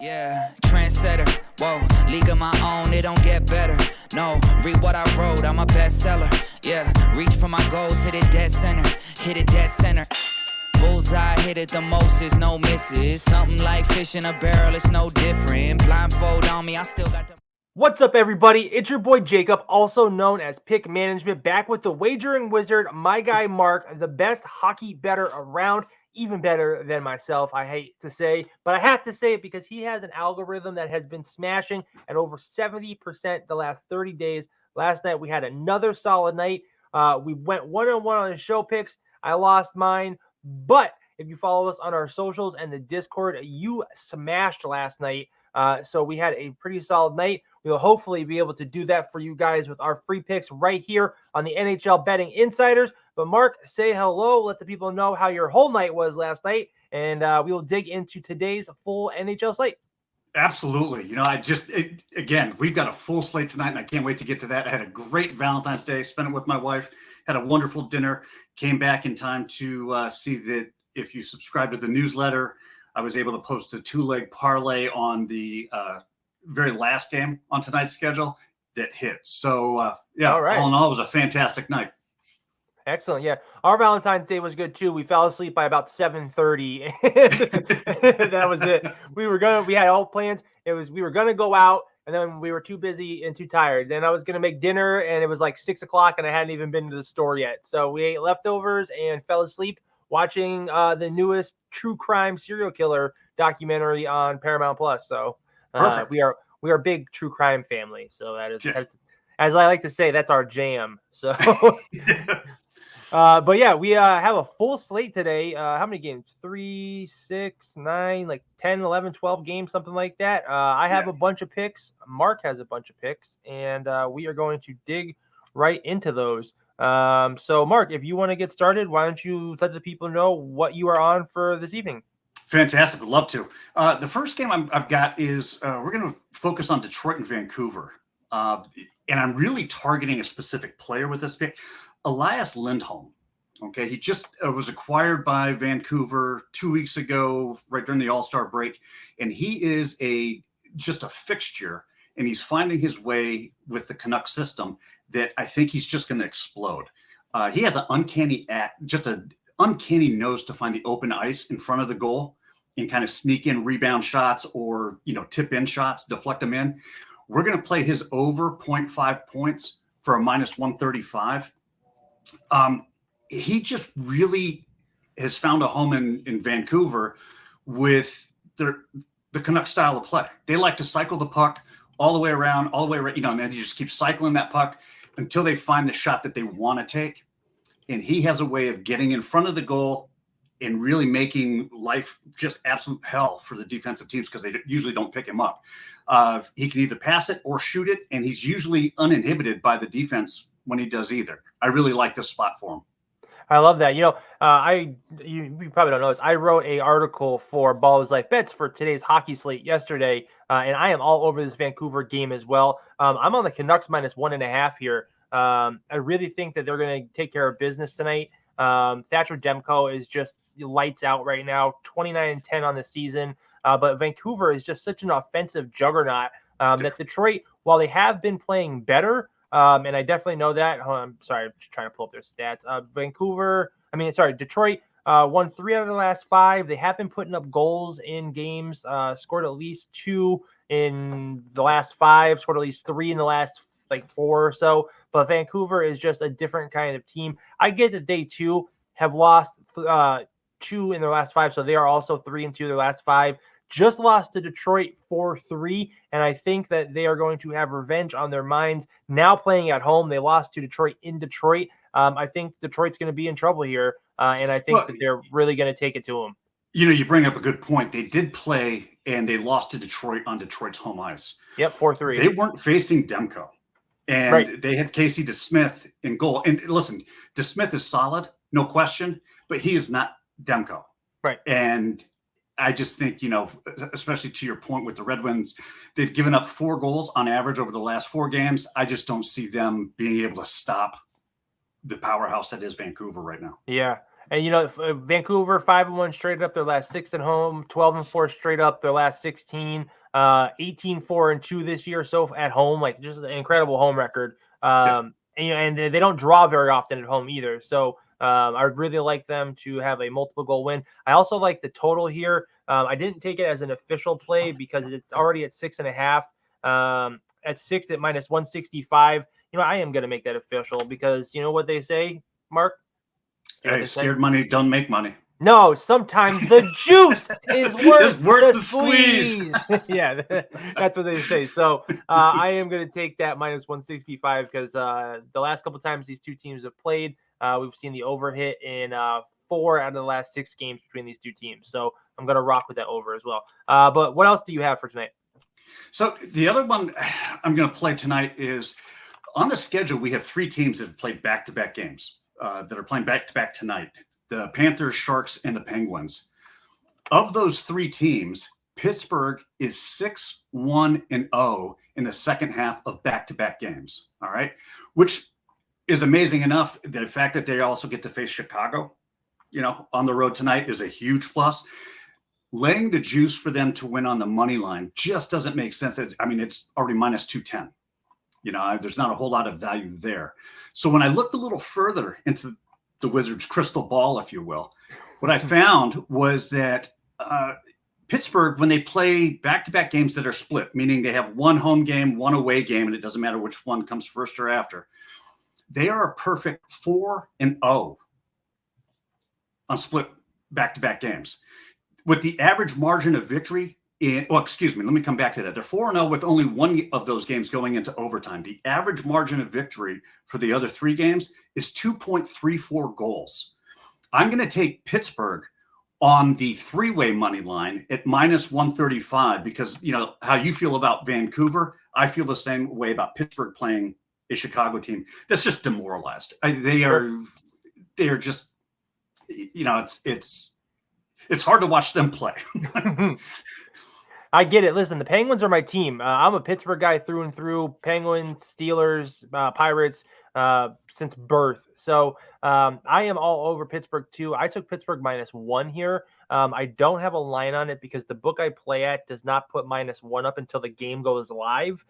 Yeah, trendsetter, whoa, league of my own, it don't get better. No, read what I wrote, I'm a bestseller. Yeah, reach for my goals, hit it dead center, hit it dead center. Bullseye, hit it the most, is no misses. Something like fish in a barrel, it's no different. Blindfold on me, I still got the... What's up, everybody? It's your boy Jacob, also known as PickManagement, back with the Wagering Wizard, my guy Mark, the best hockey bettor around, even better than myself, I hate to say, but I have to say it because he has an algorithm that has been smashing at over 70% the last 30 days. Last night, we had another solid night. We went one-on-one on his show picks. I lost mine, but if you follow us on our socials and the Discord, you smashed last night. So we had a pretty solid night. We will hopefully be able to do that for you guys with our free picks right here on the NHL Betting Insiders. But Mark, say hello. Let the people know how your whole night was last night, and we will dig into today's full NHL slate. Absolutely. You know, again, we've got a full slate tonight, and I can't wait to get to that. I had a great Valentine's Day, spent it with my wife, had a wonderful dinner, came back in time to see that if you subscribe to the newsletter, I was able to post a 2-leg parlay on the very last game on tonight's schedule that hit. So, yeah, all in all, it was a fantastic night. Excellent. Yeah. Our Valentine's Day was good too. We fell asleep by about 7:30. That was it. We had all plans. We were going to go out, and then we were too busy and too tired. Then I was going to make dinner, and it was like 6:00, and I hadn't even been to the store yet. So we ate leftovers and fell asleep watching the newest true crime serial killer documentary on Paramount Plus. So we are a big true crime family. So that's, as I like to say, that's our jam. So but yeah, we have a full slate today. How many games? 3, 6, 9, like 10, 11, 12 games, something like that. I have a bunch of picks. Mark has a bunch of picks, and we are going to dig right into those. So Mark, if you want to get started, why don't you let the people know what you are on for this evening? Fantastic. Would love to. The first game I've got is we're going to focus on Detroit and Vancouver. And I'm really targeting a specific player with this pick. Elias Lindholm. Okay, he just was acquired by Vancouver 2 weeks ago, right during the All-Star break, and he is just a fixture, and he's finding his way with the Canucks system that I think he's just going to explode. He has an uncanny nose to find the open ice in front of the goal and kind of sneak in rebound shots or tip in shots, deflect them in. We're going to play his over 0.5 points for a -135. He just really has found a home in Vancouver with the Canucks style of play. They like to cycle the puck all the way around, and then you just keep cycling that puck until they find the shot that they want to take. And he has a way of getting in front of the goal and really making life just absolute hell for the defensive teams because they usually don't pick him up. He can either pass it or shoot it, and he's usually uninhibited by the defense when he does either. I really like this spot for him. I love that. You probably don't know this. I wrote an article for Ballers Life Bets for today's hockey slate yesterday, and I am all over this Vancouver game as well. I'm on the Canucks -1.5 here. I really think that they're going to take care of business tonight. Thatcher Demko is just lights out right now, 29-10 on the season. But Vancouver is just such an offensive juggernaut that Detroit, while they have been playing better, and I definitely know that. I'm sorry, I'm just trying to pull up their stats. Detroit won 3 out of the last 5. They have been putting up goals in games, scored at least 2 in the last 5, scored at least 3 in the last 4 or so. But Vancouver is just a different kind of team. I get that they too have lost 2 in their last 5, so they are also 3-2 their last 5. Just lost to Detroit 4-3, and I think that they are going to have revenge on their minds. Now playing at home, they lost to Detroit in Detroit. I think Detroit's going to be in trouble here, and I think that they're really going to take it to them. You bring up a good point. They did play, and they lost to Detroit on Detroit's home ice. Yep, 4-3. They weren't facing Demko, and they had Casey DeSmith in goal. And listen, DeSmith is solid, no question, but he is not Demko. Right. And I just think, especially to your point with the Red Wings, they've given up 4 goals on average over the last 4 games. I just don't see them being able to stop the powerhouse that is Vancouver right now. Yeah. And Vancouver 5-1 straight up their last 6 at home, 12-4 straight up their last 16, 18-4-2 this year so at home, like just an incredible home record. And they don't draw very often at home either. So I would really like them to have a multiple goal win. I also like the total here. I didn't take it as an official play because it's already at 6.5. At 6 at minus 165. I am going to make that official because you know what they say, Mark? Hey, scared money don't make money. No, sometimes the juice is worth the squeeze. Yeah, that's what they say. So I am going to take that minus 165 because the last couple times these two teams have played, we've seen the over hit in 4 out of the last 6 games between these two teams. So I'm going to rock with that over as well. But what else do you have for tonight? So the other one I'm going to play tonight is on the schedule. We have 3 teams that have played back-to-back games that are playing back-to-back tonight. The Panthers, Sharks, and the Penguins. Of those 3 teams, Pittsburgh is 6-1-0 in the second half of back-to-back games. All right. Which is amazing enough. The fact that they also get to face Chicago, on the road tonight is a huge plus. Laying the juice for them to win on the money line just doesn't make sense. It's already minus 210. There's not a whole lot of value there. So when I looked a little further into the Wizards' crystal ball, if you will, what I found was that Pittsburgh, when they play back-to-back games that are split, meaning they have one home game, one away game, and it doesn't matter which one comes first or after, they are a perfect 4-0 on split back-to-back games. With the average margin of victory let me come back to that. They're 4-0 with only one of those games going into overtime. The average margin of victory for the other 3 games is 2.34 goals. I'm going to take Pittsburgh on the 3-way money line at minus 135 because, how you feel about Vancouver, I feel the same way about Pittsburgh playing a Chicago team that's just demoralized. They are just, it's hard to watch them play. I get it. Listen, the Penguins are my team. I'm a Pittsburgh guy through and through. Penguins, Steelers, Pirates since birth. So I am all over Pittsburgh too. I took Pittsburgh -1 here. I don't have a line on it because the book I play at does not put -1 up until the game goes live.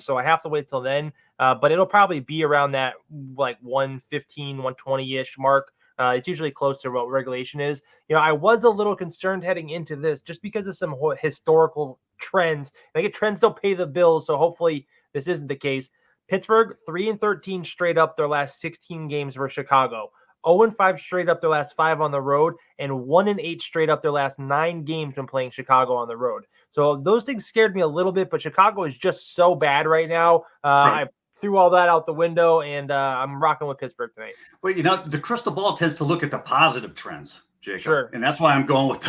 So I have to wait till then. But it'll probably be around that like 115, 120-ish mark. It's usually close to what regulation is. I was a little concerned heading into this just because of some historical trends. I get trends don't pay the bills, so hopefully this isn't the case. Pittsburgh 3-13 straight up their last 16 games versus Chicago. 0-5 straight up their last 5 on the road, and 1-8 straight up their last 9 games when playing Chicago on the road. So those things scared me a little bit, but Chicago is just so bad right now. Right. I threw all that out the window, and I'm rocking with Pittsburgh tonight. Well, the crystal ball tends to look at the positive trends, Jacob. Sure. And that's why I'm going with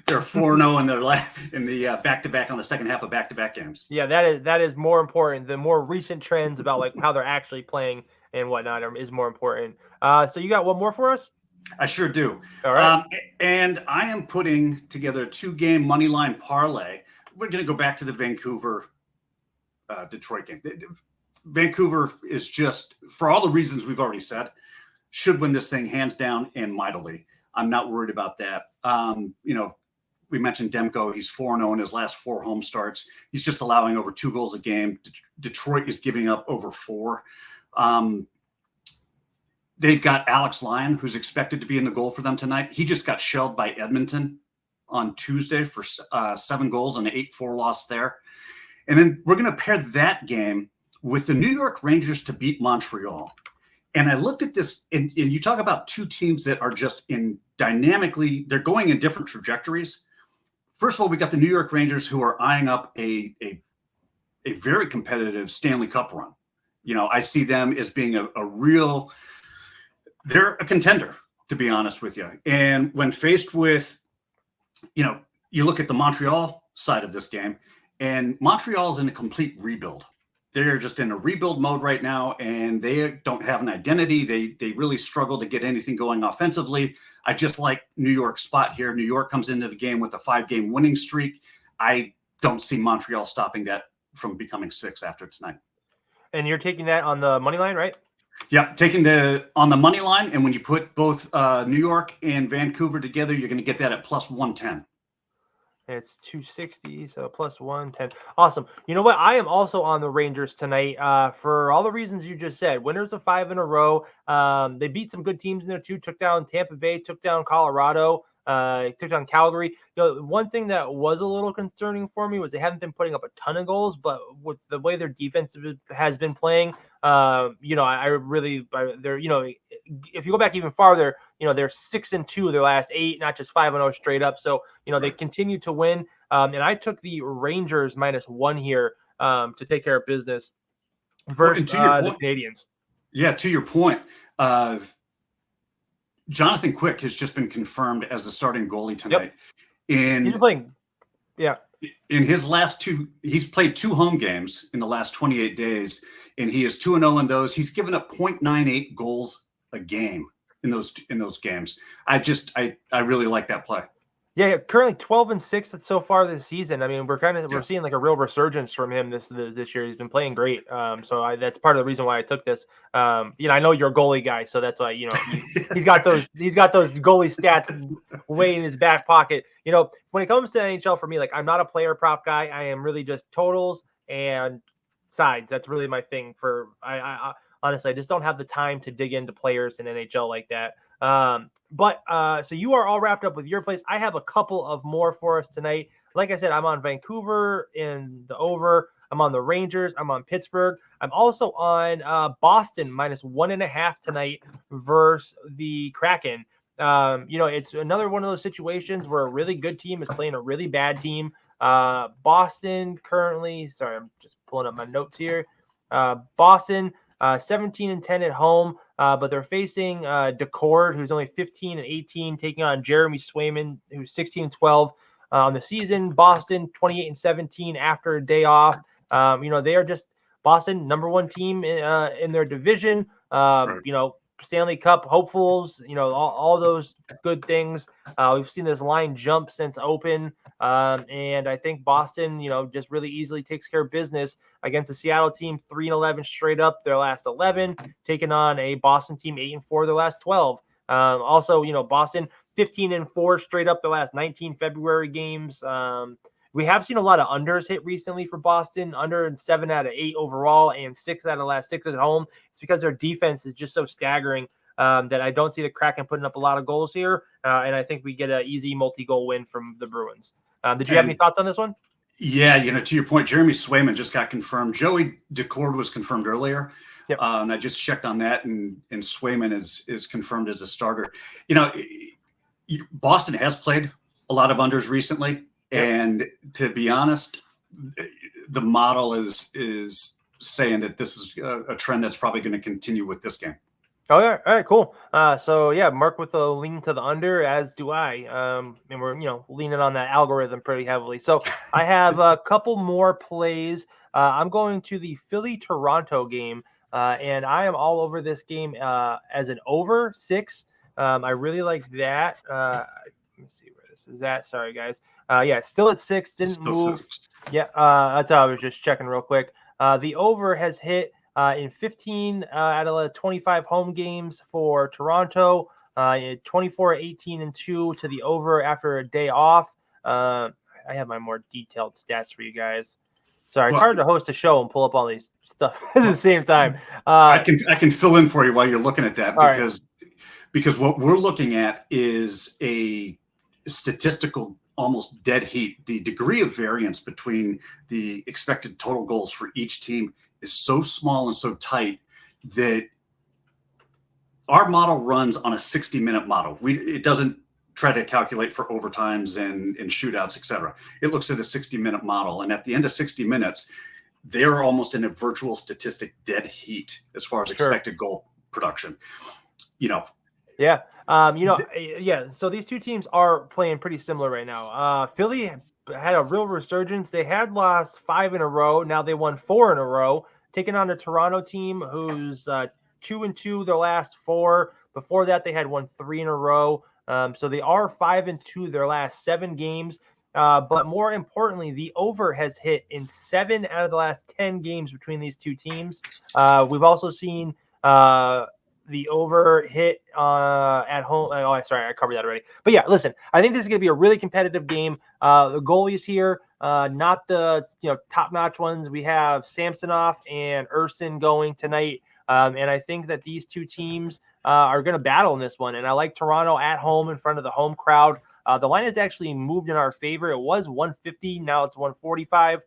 their 4-0 in the back-to-back on the second half of back-to-back games. Yeah, that is more important. The more recent trends about like how they're actually playing and whatnot is more important. So you got one more for us? I sure do. All right. And I am putting together a 2-game money line parlay. We're going to go back to the Vancouver Detroit game. Vancouver is just, for all the reasons we've already said, should win this thing hands down and mightily. I'm not worried about that. We mentioned Demko. He's 4-0 in his last 4 home starts. He's just allowing over 2 goals a game. Detroit is giving up over 4. They've got Alex Lyon, who's expected to be in the goal for them tonight. He just got shelled by Edmonton on Tuesday for 7 goals and an 8-4 loss there. And then we're going to pair that game with the New York Rangers to beat Montreal. And I looked at this, and you talk about 2 teams that are just they're going in different trajectories. First of all, we got the New York Rangers who are eyeing up a very competitive Stanley Cup run. I see them as being they're a contender, to be honest with you. And when faced with, you look at the Montreal side of this game, and Montreal is in a complete rebuild. They're just in a rebuild mode right now, and they don't have an identity. They really struggle to get anything going offensively. I just like New York's spot here. New York comes into the game with a 5-game winning streak. I don't see Montreal stopping that from becoming 6 after tonight. And you're taking that on the money line, right? Yeah, taking on the money line, and when you put both New York and Vancouver together, you're going to get that at plus 110. It's 260, so plus 110. Awesome. You know what? I am also on the Rangers tonight for all the reasons you just said. Winners of 5 in a row. They beat some good teams in there too. Took down Tampa Bay, took down Colorado, took down Calgary. One thing that was a little concerning for me was they haven't been putting up a ton of goals, but with the way their defense has been playing, they're, if you go back even farther, they're 6-2 their last 8, not just 5-0 straight up. So, they continue to win. And I took the Rangers -1 here to take care of business versus the Canadians. Yeah, to your point, Jonathan Quick has just been confirmed as the starting goalie tonight. Yep. He's playing. Yeah. In his last 2, he's played 2 home games in the last 28 days, and he is 2-0 in those. He's given up 0.98 goals a game in those games. I really like that play. Yeah, currently 12-6 so far this season. I mean, we're seeing like a real resurgence from him this year. He's been playing great. So that's part of the reason why I took this. I know you're a goalie guy, so that's why he's got those goalie stats way in his back pocket. When it comes to NHL for me, like I'm not a player prop guy. I am really just totals and sides. That's really my thing. I honestly, I just don't have the time to dig into players in NHL like that. So you are all wrapped up with your plays. I have a couple of more for us tonight. Like I said, I'm on Vancouver in the over. I'm on the Rangers. I'm on Pittsburgh. I'm also on Boston -1.5 tonight versus the Kraken. It's another one of those situations where a really good team is playing a really bad team. Boston currently, sorry, I'm just pulling up my notes here. Boston 17-10 at home, but they're facing Decord, who's only 15-18, taking on Jeremy Swayman, who's 16-12 on the season. Boston 28-17 after a day off. They are just Boston, number 1 team in their division. Right. Stanley Cup hopefuls, all those good things. We've seen this line jump since open. And I think Boston, just really easily takes care of business against the Seattle team, 3-11 straight up their last 11, taking on a Boston team 8-4 their last 12. Also, Boston 15-4 straight up their last 19 February games. We have seen a lot of unders hit recently for Boston, under 7 out of 8 overall and 6 out of the last 6 at home. It's because their defense is just so staggering that I don't see the Kraken putting up a lot of goals here. And I think we get an easy multi-goal win from the Bruins. Did you have any thoughts on this one? Yeah, to your point, Jeremy Swayman just got confirmed. Joey Decord was confirmed earlier. Yep. And I just checked on that, and Swayman is confirmed as a starter. Boston has played a lot of unders recently. And to be honest, the model is saying that this is a trend that's probably going to continue with this game. Oh, yeah. All right, cool. Mark with the lean to the under, as do I. And we're, leaning on that algorithm pretty heavily. So I have a couple more plays. I'm going to the Philly-Toronto game, and I am all over this game as an over 6. I really like that. Let me see where this is at. Sorry, guys. Still at 6, didn't move. 6. Yeah, that's how I was just checking real quick. The over has hit in 15 out of the 25 home games for Toronto, 24-18-2 to the over after a day off. I have my more detailed stats for you guys. Sorry, it's hard to host a show and pull up all these stuff at the same time. I can fill in for you while you're looking at that because what we're looking at is a statistical almost dead heat. The degree of variance between the expected total goals for each team is so small and so tight that our model runs on a 60-minute model. It doesn't try to calculate for overtimes and shootouts, etc. It looks at a 60-minute model, and at the end of 60 minutes, they're almost in a virtual statistic dead heat as far as expected goal production. Yeah. So these two teams are playing pretty similar right now. Philly had a real resurgence. They had lost 5 in a row. Now they won 4 in a row, taking on a Toronto team who's 2-2 their last 4. Before that, they had won 3 in a row. So they are 5-2 their last 7 games. But more importantly, the over has hit in 7 out of the last 10 games between these two teams. We've also seen The over hit at home. Oh, sorry, I covered that already. But yeah, listen, I think this is going to be a really competitive game. The goalies here, not the top-notch ones. We have Samsonov and Urson going tonight, and I think that these two teams are going to battle in this one. And I like Toronto at home in front of the home crowd. The line has actually moved in our favor. It was 150, now it's 145.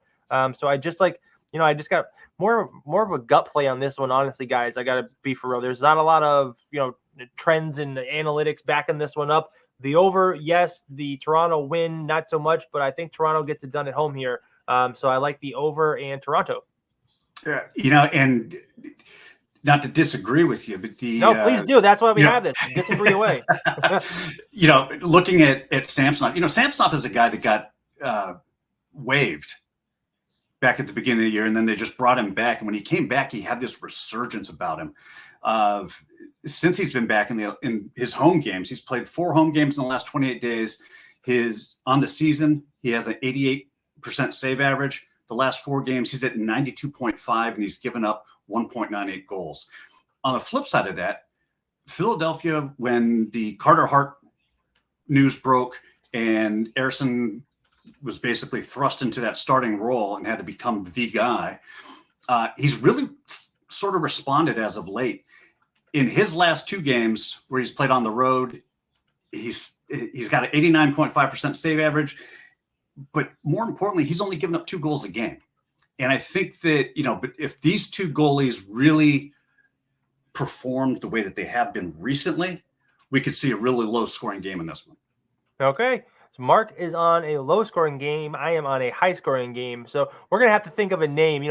So I just got more of a gut play on this one, honestly, guys. I gotta be for real. There's not a lot of trends in the analytics backing this one up. The over, yes. The Toronto win, not so much, but I think Toronto gets it done at home here. So I like the over and Toronto. Yeah, and not to disagree with you, but please do. That's why we have this. Disagree away. Looking at Samsonov, Samsonov is a guy that got waived back at the beginning of the year, and then they just brought him back. And when he came back, he had this resurgence about him. Since he's been back in his home games, he's played 4 home games in the last 28 days. On the season, he has an 88% save average. The last 4 games, he's at 92.5, and he's given up 1.98 goals. On the flip side of that, Philadelphia, when the Carter Hart news broke and Ersson was basically thrust into that starting role and had to become the guy, he's really sort of responded as of late. In his last 2 games where he's played on the road, he's got an 89.5% save average, but more importantly, he's only given up 2 goals a game. And I think that, but if these 2 goalies really performed the way that they have been recently, we could see a really low scoring game in this one. Okay. So Mark is on a low-scoring game. I am on a high-scoring game. So we're gonna have to think of a name.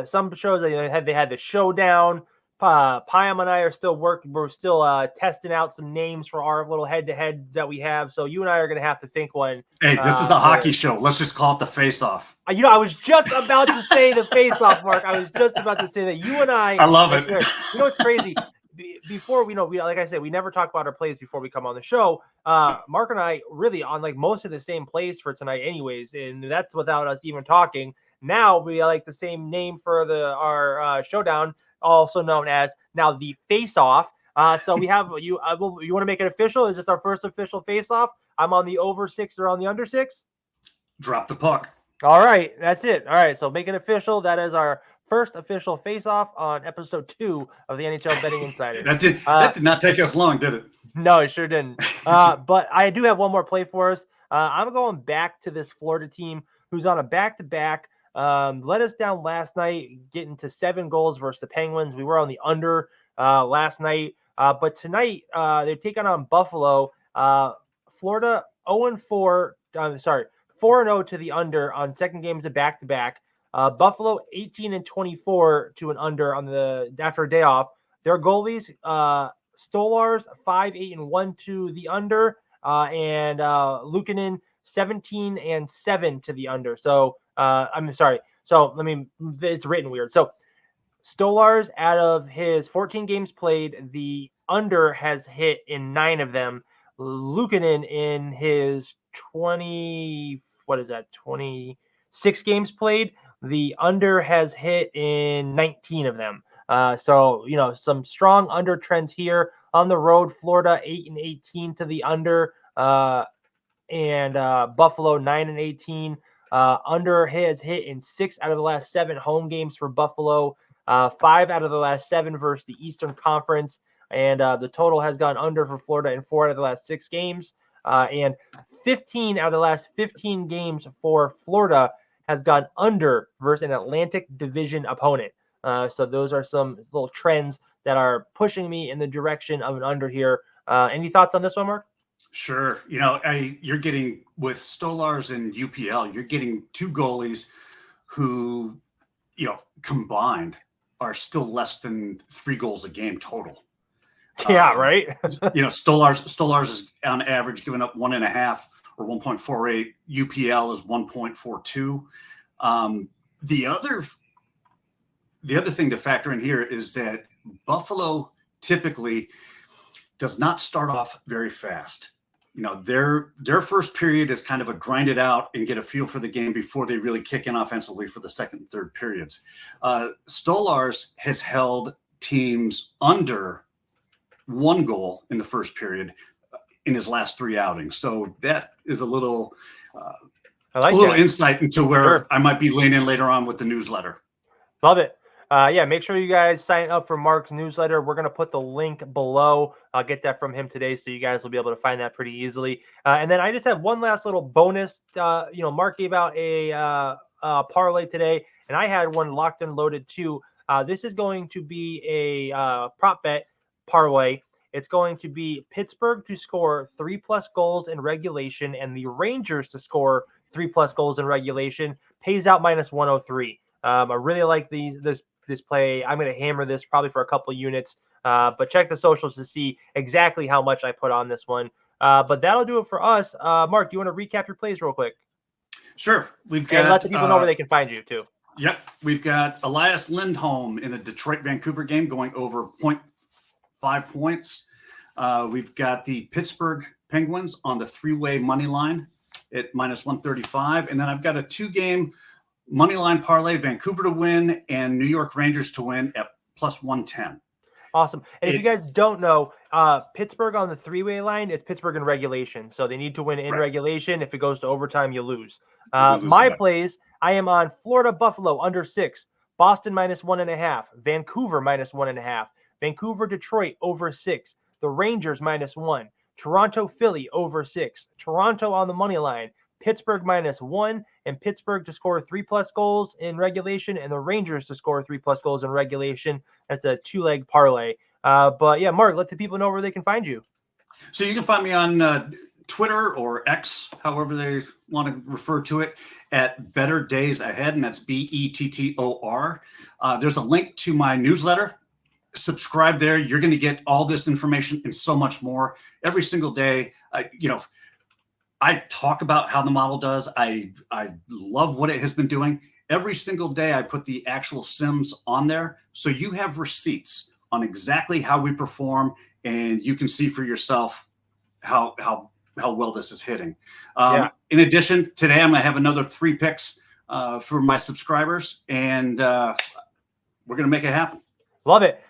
Some shows they had the showdown. Payam and I are still working. We're still testing out some names for our little head-to-heads that we have. So you and I are gonna have to think one. Hey, this is a hockey show. Let's just call it the face-off. I was just about to say the face-off, Mark. I was just about to say that you and I love it. It's crazy. Before we like I said, we never talk about our plays before we come on the show. Mark and I really on like most of the same plays for tonight anyways, and that's without us even talking. Now we like the same name for our showdown, also known as now the face-off. So we have you want to make it official? Is this our first official face-off? I'm on the over 6 or on the under 6? Drop the puck. All right, that's it. All right, so make it official. That is our first official face-off on episode 2 of the NHL Betting Insider. that did not take us long, did it? No, it sure didn't. But I do have one more play for us. I'm going back to this Florida team who's on a back-to-back. Let us down last night, getting to 7 goals versus the Penguins. We were on the under last night. But tonight, they're taking on Buffalo. Florida 0-4. 4-0 to the under on second games of back-to-back. Buffalo 18-24 to an under after a day off. Their goalies, Stolars 5-8-1 to the under, and Luukkonen 17-7 to the under. So I'm sorry. So it's written weird. So Stolars, out of his 14 games played, the under has hit in 9 of them. Luukkonen in his 26 games played, the under has hit in 19 of them. So some strong under trends here on the road. Florida 8-18 to the under, and Buffalo 9-18. Under has hit in 6 out of the last 7 home games for Buffalo. 5 out of the last 7 versus the Eastern Conference, and the total has gone under for Florida in 4 out of the last 6 games, and 15 out of the last 15 games for Florida has gone under versus an Atlantic Division opponent. So those are some little trends that are pushing me in the direction of an under here. Any thoughts on this one, Mark? Sure. You're getting with Stolars and UPL, you're getting 2 goalies who, combined are still less than 3 goals a game total. Yeah, right. Stolars is on average giving up 1.5 or 1.48. UPL is 1.42. The other thing to factor in here is that Buffalo typically does not start off very fast. Their first period is kind of a grind it out and get a feel for the game before they really kick in offensively for the second and third periods. Stolars has held teams under 1 goal in the first period in his last 3 outings. So that is a little insight into where I might be leaning later on with the newsletter. Love it. Yeah, make sure you guys sign up for Mark's newsletter. We're going to put the link below. I'll get that from him today, so you guys will be able to find that pretty easily. And then I just have one last little bonus. Mark gave out a parlay today, and I had one locked and loaded too. This is going to be a prop bet parlay. It's going to be Pittsburgh to score 3+ goals in regulation, and the Rangers to score 3+ goals in regulation. Pays out -103. I really like this play. I'm going to hammer this probably for a couple units, but check the socials to see exactly how much I put on this one. But that'll do it for us. Mark, do you want to recap your plays real quick? Sure. We've got, and let the people know where they can find you too. Yep. We've got Elias Lindholm in the Detroit-Vancouver game going over 0.5 points. We've got the Pittsburgh Penguins on the 3-way money line at -135. And then I've got a 2-game money line parlay, Vancouver to win and New York Rangers to win at +110. Awesome. And if you guys don't know, Pittsburgh on the 3-way line is Pittsburgh in regulation. So they need to win in regulation. If it goes to overtime, you lose. My plays, I am on Florida Buffalo under 6, Boston -1.5, Vancouver -1.5, Vancouver Detroit over 6, the Rangers -1, Toronto Philly over 6, Toronto on the money line, Pittsburgh -1, and Pittsburgh to score 3+ goals in regulation, and the Rangers to score 3+ goals in regulation. That's a 2-leg parlay. But yeah, Mark, let the people know where they can find you. So you can find me on Twitter or X, however they want to refer to it, at BettorDaysAhead, and that's BETTOR. There's a link to my newsletter. Subscribe there. You're going to get all this information and so much more every single day. I talk about how the model does. I love what it has been doing. Every single day I put the actual sims on there. So you have receipts on exactly how we perform, and you can see for yourself how well this is hitting. In addition, today I'm going to have another 3 picks for my subscribers, and we're going to make it happen. Love it.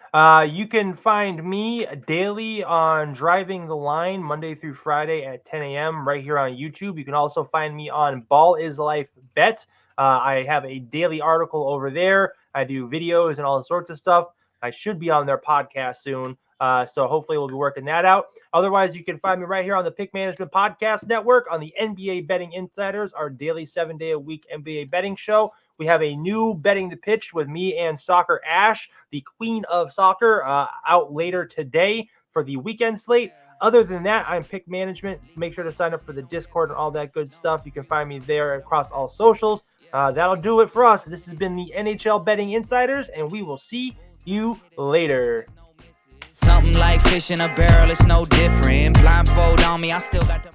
You can find me daily on Driving the Line, Monday through Friday at 10 a.m. right here on YouTube. You can also find me on Ball is Life Bet. I have a daily article over there. I do videos and all sorts of stuff. I should be on their podcast soon. So hopefully we'll be working that out. Otherwise, you can find me right here on the PickManagement Podcast Network on the NBA Betting Insiders, our daily 7-day-a-week NBA betting show. We have a new Betting the Pitch with me and Soccer Ash, the queen of soccer, out later today for the weekend slate. Other than that, I'm PickManagement. Make sure to sign up for the Discord and all that good stuff. You can find me there across all socials. That'll do it for us. This has been the NHL Betting Insiders, and we will see you later. Something like fish in a barrel, it's no different. Blindfold on me, I still got the